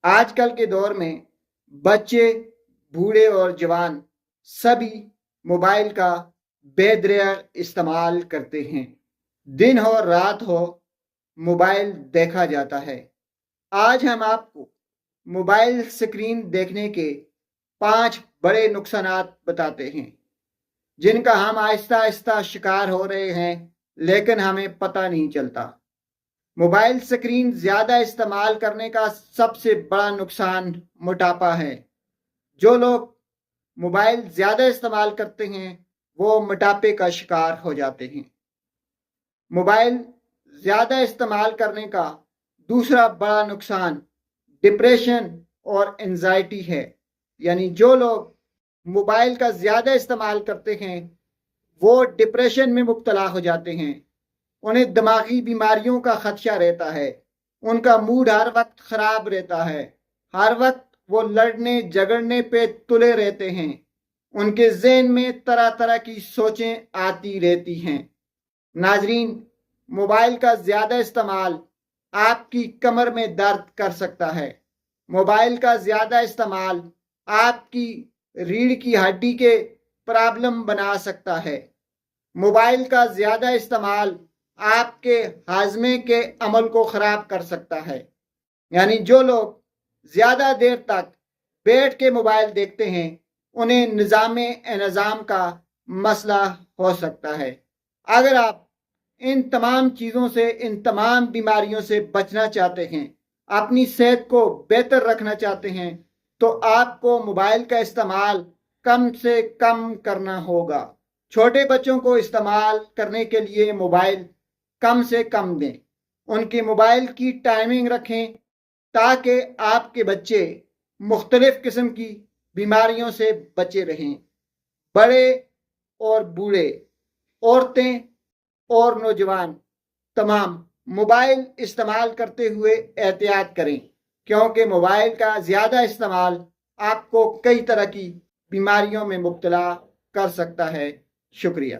آج کل کے دور میں بچے، بوڑھے اور جوان سبھی موبائل کا بے دریغ استعمال کرتے ہیں۔ دن ہو رات ہو موبائل دیکھا جاتا ہے۔ آج ہم آپ کو موبائل سکرین دیکھنے کے 5 بڑے نقصانات بتاتے ہیں جن کا ہم آہستہ آہستہ شکار ہو رہے ہیں لیکن ہمیں پتہ نہیں چلتا۔ موبائل سکرین زیادہ استعمال کرنے کا سب سے بڑا نقصان موٹاپا ہے۔ جو لوگ موبائل زیادہ استعمال کرتے ہیں وہ موٹاپے کا شکار ہو جاتے ہیں۔ موبائل زیادہ استعمال کرنے کا دوسرا بڑا نقصان ڈپریشن اور انزائٹی ہے، یعنی جو لوگ موبائل کا زیادہ استعمال کرتے ہیں وہ ڈپریشن میں مبتلا ہو جاتے ہیں، انہیں دماغی بیماریوں کا خدشہ رہتا ہے، ان کا موڈ ہر وقت خراب رہتا ہے، ہر وقت وہ لڑنے جھگڑنے پہ تلے رہتے ہیں، ان کے ذہن میں طرح طرح کی سوچیں آتی رہتی ہیں۔ ناظرین، موبائل کا زیادہ استعمال آپ کی کمر میں درد کر سکتا ہے۔ موبائل کا زیادہ استعمال آپ کی ریڑھ کی ہڈی کے پرابلم بنا سکتا ہے۔ موبائل کا زیادہ استعمال آپ کے ہاضمے کے عمل کو خراب کر سکتا ہے، یعنی جو لوگ زیادہ دیر تک بیٹھ کے موبائل دیکھتے ہیں انہیں نظام انہضام کا مسئلہ ہو سکتا ہے۔ اگر آپ ان تمام چیزوں سے، ان تمام بیماریوں سے بچنا چاہتے ہیں، اپنی صحت کو بہتر رکھنا چاہتے ہیں تو آپ کو موبائل کا استعمال کم سے کم کرنا ہوگا۔ چھوٹے بچوں کو استعمال کرنے کے لیے موبائل کم سے کم دیں، ان کی موبائل کی ٹائمنگ رکھیں تاکہ آپ کے بچے مختلف قسم کی بیماریوں سے بچے رہیں۔ بڑے اور بوڑھے، عورتیں اور نوجوان تمام موبائل استعمال کرتے ہوئے احتیاط کریں، کیونکہ موبائل کا زیادہ استعمال آپ کو کئی طرح کی بیماریوں میں مبتلا کر سکتا ہے۔ شکریہ۔